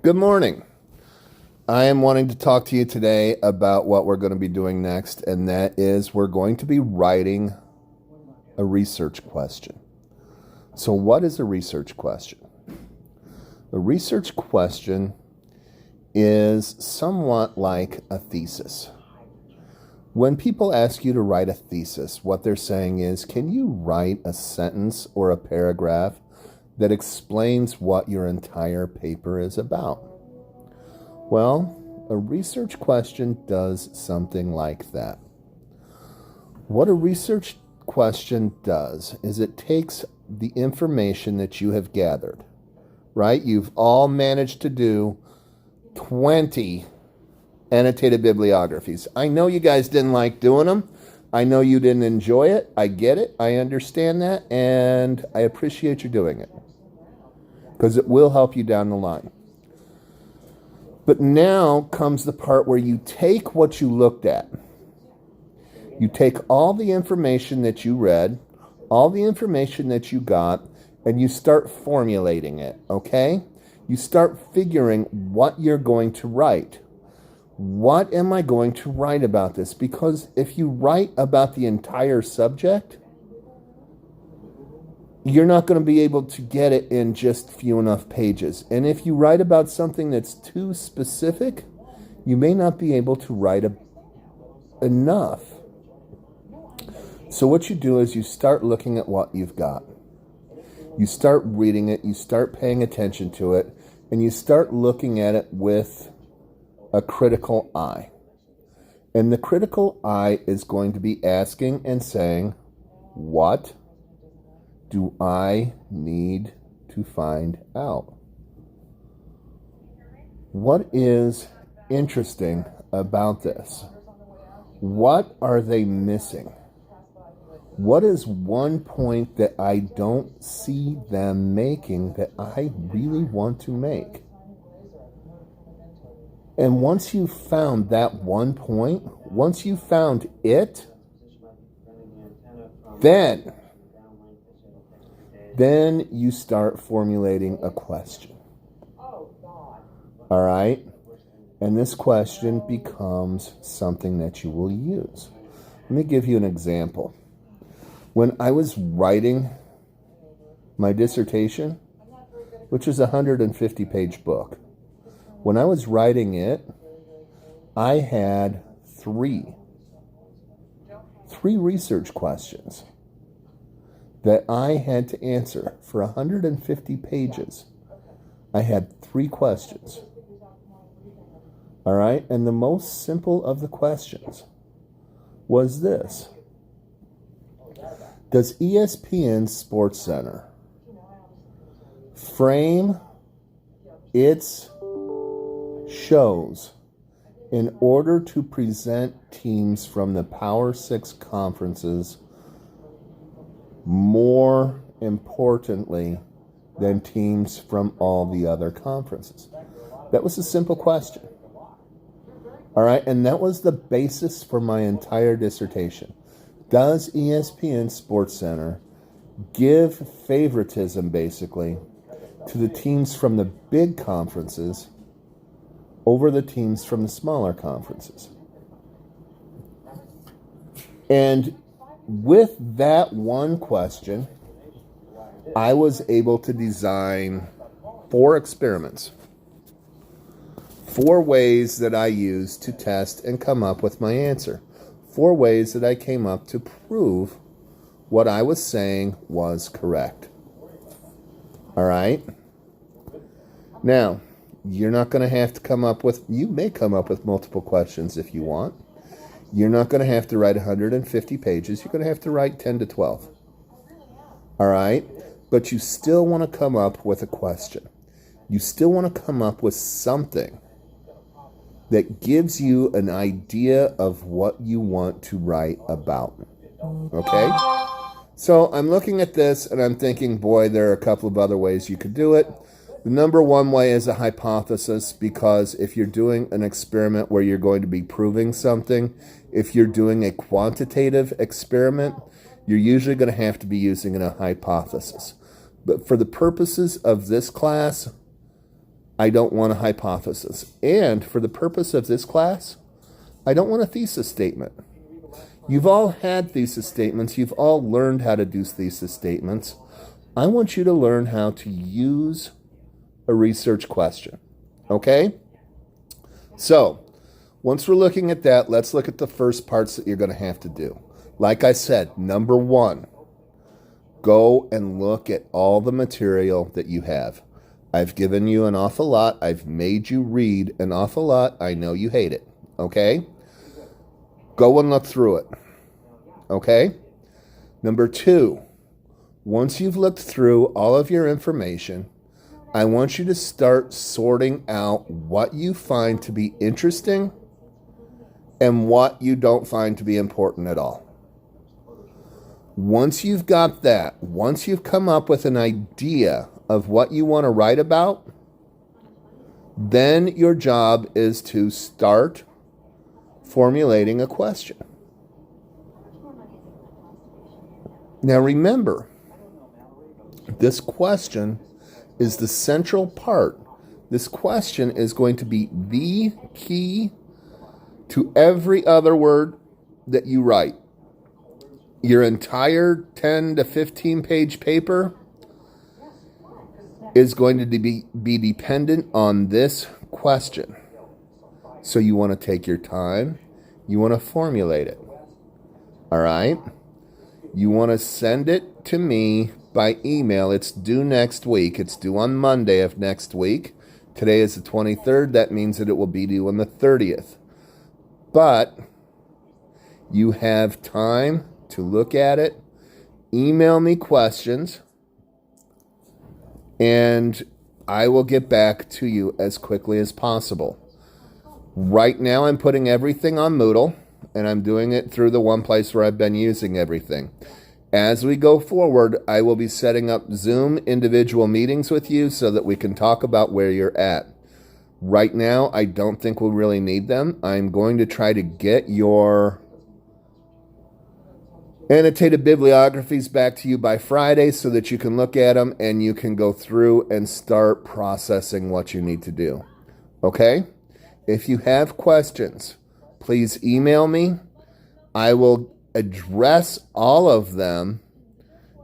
Good morning. I am wanting to talk to you today about what we're going to be doing next, and that is we're going to be writing a research question. So what is a research question? A research question is somewhat like a thesis. When people ask you to write a thesis, what they're saying is, can you write a sentence or a paragraph that explains what your entire paper is about? Well, a research question does something like that. What a research question does is it takes the information that you have gathered, right? You've all managed to do 20 annotated bibliographies. I know you guys didn't like doing them. I know you didn't enjoy it. I get it. I understand that. And I appreciate you doing it because it will help you down the line. But now comes the part where you take what you looked at. You take all the information that you read, all the information that you got, and you start formulating it, okay? You start figuring what you're going to write. What am I going to write about this? Because if you write about the entire subject, you're not going to be able to get it in just few enough pages. And if you write about something that's too specific, you may not be able to write enough. So what you do is you start looking at what you've got. You start reading it, you start paying attention to it, and you start looking at it with a critical eye. And the critical eye is going to be asking and saying, what do I need to find out? What is interesting about this? What are they missing? What is one point that I don't see them making that I really want to make? And once you found that one point, once you found it, then you start formulating a question. All right? And this question becomes something that you will use. Let me give you an example. When I was writing my dissertation, which is a 150-page book, when I was writing it, I had three research questions that I had to answer for 150 pages. I had 3 questions. All right? And the most simple of the questions was this. Does ESPN SportsCenter frame its shows in order to present teams from the Power 6 conferences more importantly than teams from all the other conferences? That was a simple question. All right, and that was the basis for my entire dissertation. Does ESPN SportsCenter give favoritism, basically, to the teams from the big conferences over the teams from the smaller conferences? And with that one question, I was able to design 4 experiments. 4 ways that I used to test and come up with my answer. 4 ways that I came up to prove what I was saying was correct. All right? Now, you're not going to have to come up with, you may come up with multiple questions if you want. You're not going to have to write 150 pages. You're going to have to write 10 to 12. All right? But you still want to come up with a question. You still want to come up with something that gives you an idea of what you want to write about. Okay? So I'm looking at this and I'm thinking, boy, there are a couple of other ways you could do it. The number one way is a hypothesis, because if you're doing an experiment where you're going to be proving something, if you're doing a quantitative experiment, you're usually going to have to be using a hypothesis. But for the purposes of this class, I don't want a hypothesis. And for the purpose of this class, I don't want a thesis statement. You've all had thesis statements. You've all learned how to do thesis statements. I want you to learn how to use a research question. Okay? So, once we're looking at that, let's look at the first parts that you're going to have to do. Like I said, number one, go and look at all the material that you have. I've given you an awful lot. I've made you read an awful lot. I know you hate it. Okay? Go and look through it. Okay? Number two, once you've looked through all of your information, I want you to start sorting out what you find to be interesting and what you don't find to be important at all. Once you've got that, once you've come up with an idea of what you want to write about, then your job is to start formulating a question. Now remember, this question is the central part. This question is going to be the key to every other word that you write. Your entire 10 to 15 page paper is going to be dependent on this question. So you want to take your time. You want to formulate it. All right? You want to send it to me by email. It's due next week. It's due on Monday of next week. Today is the 23rd. That means that it will be due on the 30th. But you have time to look at it. Email me questions, and I will get back to you as quickly as possible. Right now, I'm putting everything on Moodle, and I'm doing it through the one place where I've been using everything. As we go forward, I will be setting up Zoom individual meetings with you so that we can talk about where you're at. Right now, I don't think we'll really need them. I'm going to try to get your annotated bibliographies back to you by Friday so that you can look at them and you can go through and start processing what you need to do. Okay? If you have questions, please email me. I will address all of them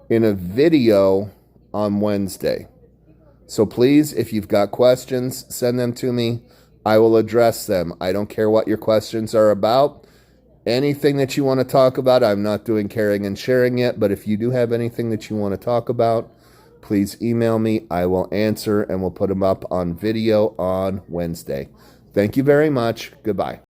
in a video on Wednesday. So please, if you've got questions, send them to me. I will address them. I don't care what your questions are about. Anything that you want to talk about, I'm not doing caring and sharing yet, but if you do have anything that you want to talk about, please email me. I will answer, and we'll put them up on video on Wednesday. Thank you very much. Goodbye.